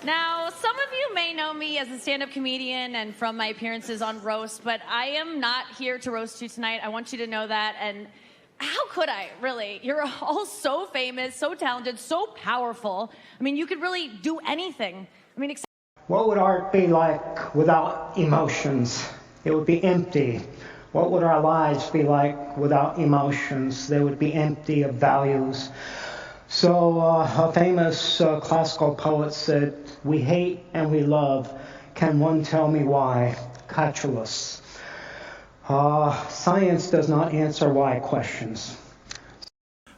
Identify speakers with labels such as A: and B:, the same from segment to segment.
A: Now, some of you may know me as a stand-up comedian and from my appearances on Roast, but I am not here to roast you tonight. I want you to know that. And how could I, really? You're all so famous, so talented, so powerful. I mean, you could really do anything. I mean,
B: What would art be like without emotions? It would be empty. What would our lives be like without emotions? They would be empty of values. So a famous classical poet said, "We hate and we love. Can one tell me why?" Catullus. Science does not answer why questions.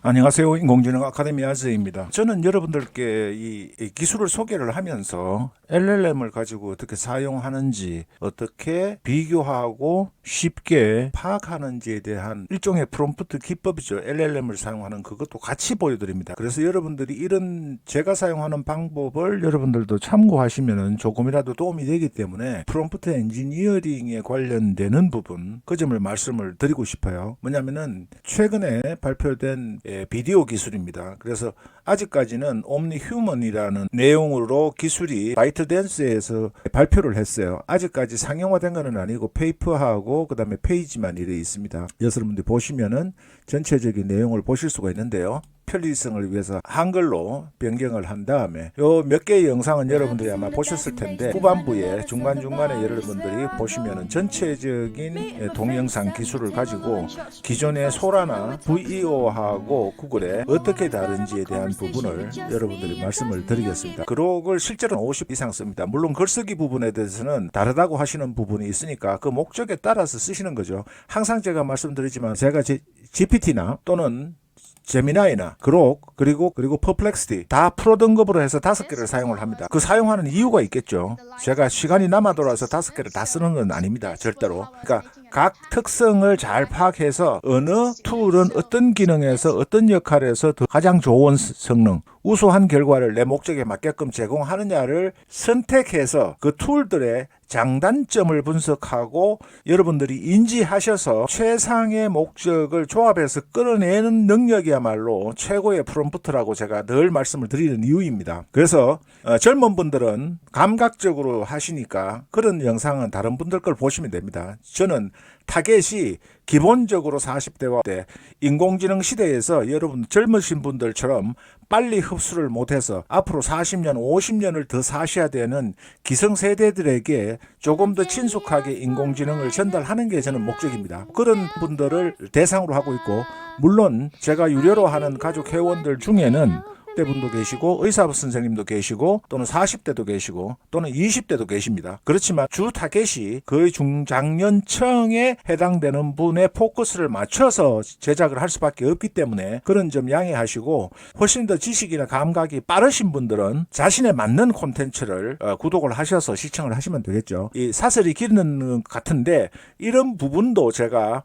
C: 안녕하세요. 인공지능 아카데미 아즈입니다. 저는 여러분들께 이 기술을 소개를 하면서 LLM을 가지고 어떻게 사용하는지, 어떻게 비교하고 쉽게 파악하는지에 대한 일종의 프롬프트 기법이죠. LLM을 사용하는 그것도 같이 보여드립니다. 그래서 여러분들이 이런 제가 사용하는 방법을 여러분들도 참고하시면 조금이라도 도움이 되기 때문에 프롬프트 엔지니어링에 관련되는 부분, 그 점을 말씀을 드리고 싶어요. 뭐냐면은 최근에 발표된 비디오 기술입니다. 그래서 아직까지는 옴니휴먼이라는 내용으로 기술이 바이트댄스에서 발표를 했어요. 아직까지 상용화된 건 아니고 페이퍼하고 그 다음에 페이지만 이래 있습니다. 여러분들 보시면은 전체적인 내용을 보실 수가 있는데요. 편리성을 위해서 한글로 변경을 한 다음에 요 몇 개의 영상은 여러분들이 아마 보셨을 텐데 후반부에 중간중간에 여러분들이 보시면은 전체적인 동영상 기술을 가지고 기존의 소라나 VEO하고 구글에 어떻게 다른지에 대한 부분을 여러분들이 말씀을 드리겠습니다. 그록을 실제로는 50 이상 씁니다. 물론 글쓰기 부분에 대해서는 다르다고 하시는 부분이 있으니까 그 목적에 따라서 쓰시는 거죠. 항상 제가 말씀드리지만 제가 GPT나 또는 제미나이나 그록 그리고 퍼플렉시티 다 프로 등급으로 해서 5개를 사용을 합니다. 그 사용하는 이유가 있겠죠. 제가 시간이 남아 돌아서 5개를 다 쓰는 건 아닙니다. 절대로. 그러니까 각 특성을 잘 파악해서 어느 툴은 어떤 기능에서 어떤 역할에서 더 가장 좋은 성능, 우수한 결과를 내 목적에 맞게끔 제공하느냐를 선택해서 그 툴들의 장단점을 분석하고 여러분들이 인지하셔서 최상의 목적을 조합해서 끌어내는 능력이야말로 최고의 프롬프트라고 제가 늘 말씀을 드리는 이유입니다. 그래서 젊은 분들은 감각적으로 하시니까 그런 영상은 다른 분들 걸 보시면 됩니다. 저는 타겟이 기본적으로 40대와 때 인공지능 시대에서 여러분 젊으신 분들처럼 빨리 흡수를 못해서 앞으로 40년, 50년을 더 사셔야 되는 기성세대들에게 조금 더 친숙하게 인공지능을 전달하는 게 저는 목적입니다. 그런 분들을 대상으로 하고 있고 물론 제가 유료로 하는 가족 회원들 중에는 분도 계시고 의사 선생님도 계시고 또는 40대도 계시고 또는 20대도 계십니다. 그렇지만 주 타겟이 거의 중장년층에 해당되는 분의 포커스를 맞춰서 제작을 할 수밖에 없기 때문에 그런 점 양해하시고 훨씬 더 지식이나 감각이 빠르신 분들은 자신에 맞는 콘텐츠를 구독을 하셔서 시청을 하시면 되겠죠. 이 사설이 기르는 것 같은데 이런 부분도 제가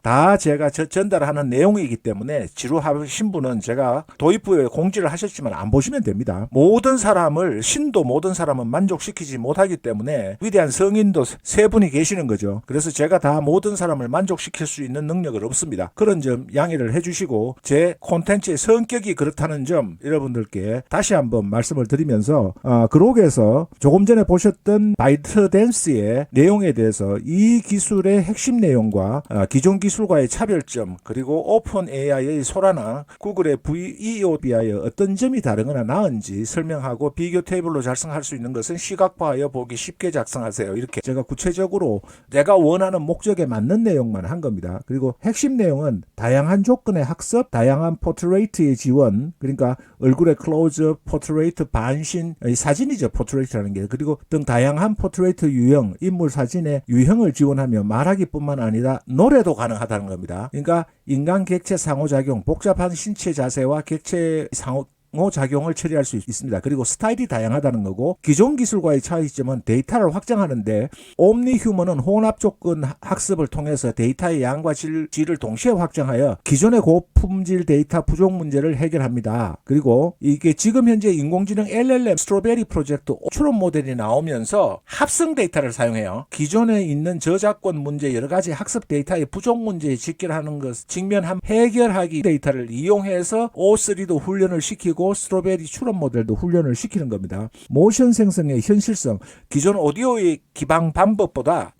C: 전달하는 내용이기 때문에 지루하신 분은 제가 도입부에 공지를 하셨지만 안 보시면 됩니다. 모든 사람은 만족시키지 못하기 때문에 위대한 성인도 3분이 계시는 거죠. 그래서 제가 다 모든 사람을 만족시킬 수 있는 능력은 없습니다. 그런 점 양해를 해주시고 제 콘텐츠의 성격이 그렇다는 점 여러분들께 다시 한번 말씀을 드리면서 그록에서 조금 전에 보셨던 바이트댄스의 내용에 대해서 이 기술의 핵심 내용과 기존 기술과의 차별점 그리고 오픈 AI의 소라나 구글의 VEO비하여 어떤 점이 다르거나 나은지 설명하고 비교 테이블로 작성할 수 있는 것은 시각화하여 보기 쉽게 작성하세요. 이렇게 제가 구체적으로 내가 원하는 목적에 맞는 내용만 한 겁니다. 그리고 핵심 내용은 다양한 조건의 학습, 다양한 포트레이트의 지원, 그러니까 얼굴의 클로즈업, 포트레이트, 반신, 사진이죠. 포트레이트라는 게. 그리고 등 다양한 포트레이트 유형, 인물 사진의 유형을 지원하며 말하기뿐만 아니라 노래도 가능하다는 겁니다. 그러니까 인간 객체 상호작용, 복잡한 신체 자세와 객체 상호작용을 처리할 수 있습니다. 그리고 스타일이 다양하다는 거고 기존 기술과의 차이점은 데이터를 확장하는데 옴니휴먼은 혼합 조건 학습을 통해서 데이터의 양과 질을 동시에 확장하여 기존의 고품질 데이터 부족 문제를 해결합니다. 그리고 이게 지금 현재 인공지능 LLM 스트로베리 프로젝트 추론 모델이 나오면서 합성 데이터를 사용해요. 기존에 있는 저작권 문제 여러 가지 학습 데이터의 부족 문제에 직결하는 것 직면한 해결하기 데이터를 이용해서 O3도 훈련을 시키고 그리고 스트로베리 추론 모델도 훈련을 시키는 겁니다. 모션 생성의 현실성, 기존 오디오의 기반 방법보다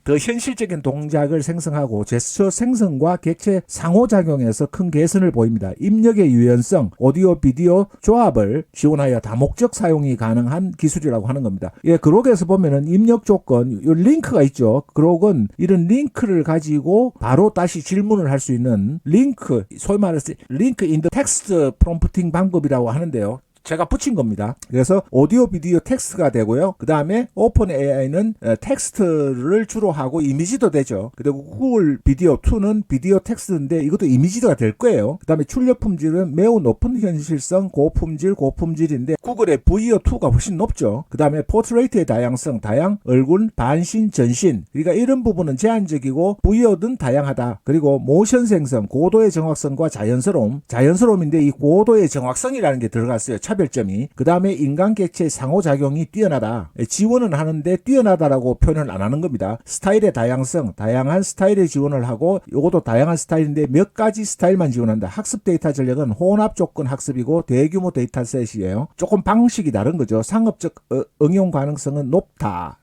C: 더 현실적인 동작을 생성하고 제스처 생성과 객체 상호작용에서 큰 개선을 보입니다. 입력의 유연성, 오디오 비디오 조합을 지원하여 다목적 사용이 가능한 기술이라고 하는 겁니다. 예, 그록에서 보면은 입력 조건, 이 링크가 있죠. 그록은 이런 링크를 가지고 바로 다시 질문을 할 수 있는 링크, 소위 말해서 링크 인 더 텍스트 프롬프팅 방법이라고 하는데요. 제가 붙인 겁니다. 그래서 오디오 비디오 텍스트가 되고요. 그 다음에 오픈 AI는 텍스트를 주로 하고 이미지도 되죠. 그리고 구글 비디오 2는 비디오 텍스트인데 이것도 이미지가 될 거예요. 그 다음에 출력 품질은 매우 높은 현실성, 고품질인데 구글의 VO2가 훨씬 높죠. 그 다음에 포트레이트의 다양성, 얼굴, 반신, 전신. 그러니까 이런 부분은 제한적이고 VO는 다양하다. 그리고 모션 생성, 고도의 정확성과 자연스러움인데 이 고도의 정확성이라는 게 들어갔어요. 차별점이. 그 다음에 인간 객체의 상호작용이 뛰어나다. 지원은 하는데 뛰어나다라고 표현을 안 하는 겁니다. 스타일의 다양성, 다양한 스타일의 지원을 하고 이것도 다양한 스타일인데 몇 가지 스타일만 지원한다. 학습 데이터 전략은 혼합 조건 학습이고 대규모 데이터셋이에요. 조금 방식이 다른 거죠. 상업적 응용 가능성은 높다.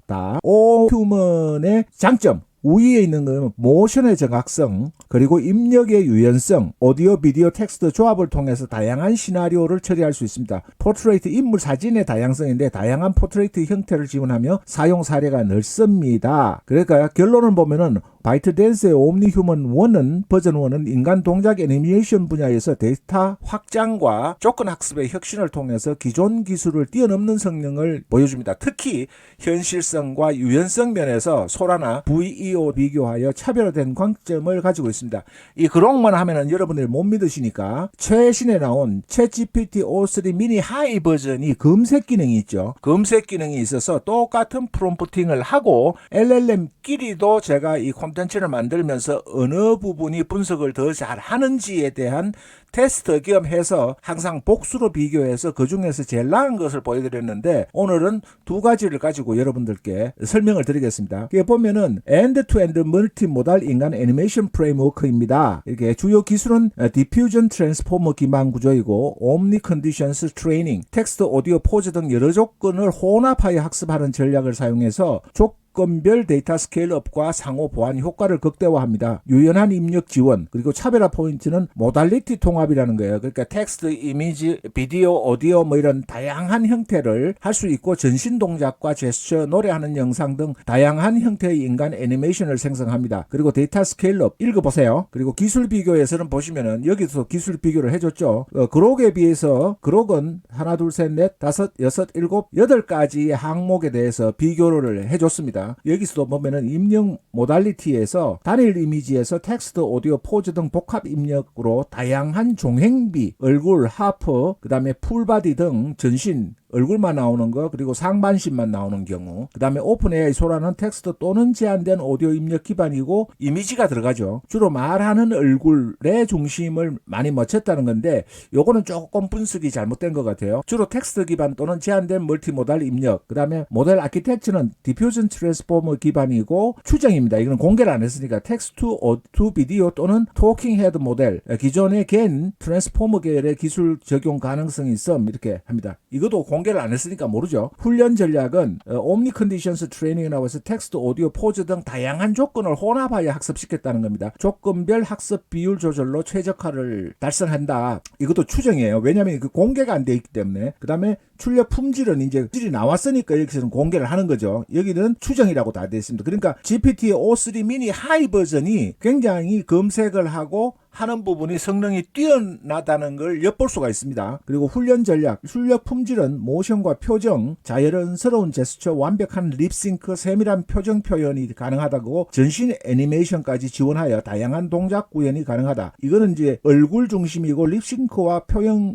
C: 휴먼의 장점. 우위에 있는 것은 모션의 정확성, 그리고 입력의 유연성, 오디오, 비디오, 텍스트 조합을 통해서 다양한 시나리오를 처리할 수 있습니다. 포트레이트, 인물 사진의 다양성인데 다양한 포트레이트 형태를 지원하며 사용 사례가 넓습니다. 그러니까 결론을 보면은 바이트댄스의 옴니휴먼 1은 버전 1은 인간 동작 애니메이션 분야에서 데이터 확장과 조건 학습의 혁신을 통해서 기존 기술을 뛰어넘는 성능을 보여줍니다. 특히 현실성과 유연성 면에서 소라나 VEO 비교하여 차별화된 관점을 가지고 있습니다. 이 그록만 하면은 여러분들이 못 믿으시니까 최신에 나온 챗GPT O3 미니 하이 버전이 검색 기능이 있죠. 검색 기능이 있어서 똑같은 프롬프팅을 하고 LLM끼리도 제가 이 콘텐츠를 만들면서 어느 부분이 분석을 더 잘하는지에 대한 테스트 겸해서 항상 복수로 비교해서 그 중에서 제일 나은 것을 보여드렸는데 오늘은 두 가지를 가지고 여러분들께 설명을 드리겠습니다. 이게 보면은 엔드-투-엔드 멀티모달 인간 애니메이션 프레임워크입니다. 이렇게 주요 기술은 디퓨전 트랜스포머 기반 구조이고 옴니 컨디션스 트레이닝, 텍스트, 오디오, 포즈 등 여러 조건을 혼합하여 학습하는 전략을 사용해서 조건별 데이터 스케일업과 상호 보완 효과를 극대화합니다. 유연한 입력 지원, 그리고 차별화 포인트는 모달리티 통합이라는 거예요. 그러니까 텍스트, 이미지, 비디오, 오디오 뭐 이런 다양한 형태를 할 수 있고 전신 동작과 제스처, 노래하는 영상 등 다양한 형태의 인간 애니메이션을 생성합니다. 그리고 데이터 스케일업 읽어보세요. 그리고 기술 비교에서는 보시면은 여기서 기술 비교를 해줬죠. 그록에 비해서 그록은 하나, 둘, 셋, 넷, 다섯, 여섯, 일곱, 여덟 가지의 항목에 대해서 비교를 해줬습니다. 여기서도 보면은 입력 모달리티에서 단일 이미지에서 텍스트, 오디오, 포즈 등 복합 입력으로 다양한 종횡비, 얼굴, 하프, 그 다음에 풀바디 등 전신, 얼굴만 나오는 거, 그리고 상반신만 나오는 경우, 그 다음에 오픈 AI 소라는 텍스트 또는 제한된 오디오 입력 기반이고 이미지가 들어가죠. 주로 말하는 얼굴의 중심을 많이 맞췄다는 건데 요거는 조금 분석이 잘못된 것 같아요. 주로 텍스트 기반 또는 제한된 멀티모달 입력, 그 다음에 모델 아키텍처는 디퓨전 트랜스포머 기반이고 추정입니다. 이거는 공개를 안 했으니까 텍스트 투 비디오 또는 토킹 헤드 모델, 기존의 겐 트랜스포머 계열의 기술 적용 가능성이 있음 이렇게 합니다. 이것도 공개를 안 했으니까 모르죠. 훈련 전략은 옴니 컨디션스 트레이닝이라고 해서 텍스트, 오디오, 포즈 등 다양한 조건을 혼합하여 학습시켰다는 겁니다. 조건별 학습 비율 조절로 최적화를 달성한다. 이것도 추정이에요. 왜냐하면 그 공개가 안 돼 있기 때문에. 그 다음에 출력 품질은 이제 질이 나왔으니까 여기서는 공개를 하는 거죠. 여기는 추정이라고 다 되어 있습니다. 그러니까 GPT의 O3 미니 하이 버전이 굉장히 검색을 하고 하는 부분이 성능이 뛰어나다는 걸 엿볼 수가 있습니다. 그리고 훈련 전략, 출력 품질은 모션과 표정, 자연스러운 제스처, 완벽한 립싱크, 세밀한 표정 표현이 가능하다고 전신 애니메이션까지 지원하여 다양한 동작 구현이 가능하다. 이거는 이제 얼굴 중심이고 립싱크와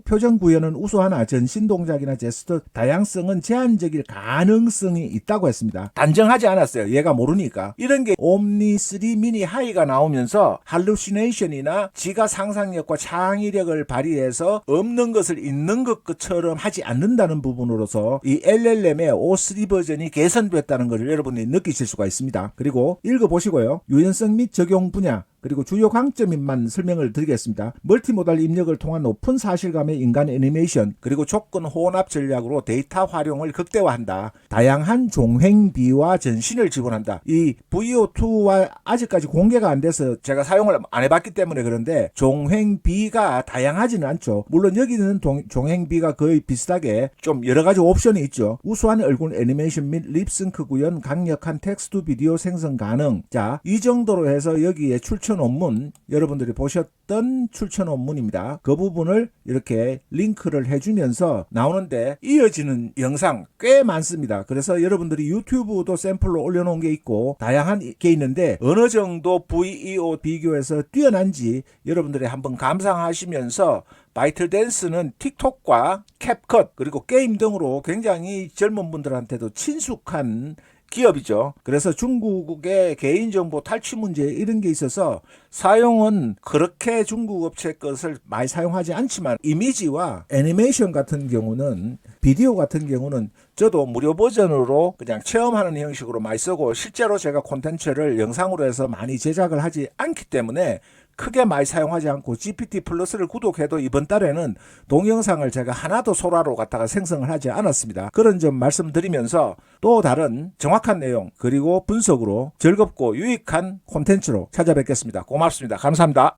C: 표정 구현은 우수하나 전신 동작이나 제스처 다양성은 제한적일 가능성이 있다고 했습니다. 단정하지 않았어요. 얘가 모르니까. 이런 게 옴니 3 미니 하이가 나오면서 할루시네이션이나 지가 상상력과 창의력을 발휘해서 없는 것을 있는 것처럼 하지 않는다는 부분으로서 이 LLM의 O3 버전이 개선됐다는 것을 여러분이 느끼실 수가 있습니다. 그리고 읽어보시고요. 유연성 및 적용 분야, 그리고 주요 강점만 설명을 드리겠습니다. 멀티모달 입력을 통한 높은 사실감의 인간 애니메이션, 그리고 조건 혼합 전략으로 데이터 활용을 극대화한다. 다양한 종횡비와 전신을 지원한다. 이 VO2와 아직까지 공개가 안 돼서 제가 사용을 안 해봤기 때문에 그런데 종횡비가 다양하지는 않죠. 물론 여기는 종횡비가 거의 비슷하게 좀 여러 가지 옵션이 있죠. 우수한 얼굴 애니메이션 및 립싱크 구현, 강력한 텍스트 비디오 생성 가능. 자, 이 정도로 해서 여기에 출처 논문, 여러분들이 보셨던 출처 논문입니다. 그 부분을 이렇게 링크를 해주면서 나오는데 이어지는 영상 꽤 많습니다. 그래서 여러분들이 유튜브도 샘플로 올려놓은 게 있고 다양한 게 있는데 어느 정도 VEO 비교에서 뛰어난지 여러분들이 한번 감상하시면서 바이틀댄스는 틱톡과 캡컷 그리고 게임 등으로 굉장히 젊은 분들한테도 친숙한 기업이죠. 그래서 중국의 개인정보 탈취 문제 이런 게 있어서 사용은 그렇게 중국 업체 것을 많이 사용하지 않지만 이미지와 애니메이션 같은 경우는 비디오 같은 경우는 저도 무료 버전으로 그냥 체험하는 형식으로 많이 쓰고 실제로 제가 콘텐츠를 영상으로 해서 많이 제작을 하지 않기 때문에 크게 많이 사용하지 않고 GPT 플러스를 구독해도 이번 달에는 동영상을 제가 하나도 소라로 갖다가 생성을 하지 않았습니다. 그런 점 말씀드리면서 또 다른 정확한 내용 그리고 분석으로 즐겁고 유익한 콘텐츠로 찾아뵙겠습니다. 고맙습니다. 감사합니다.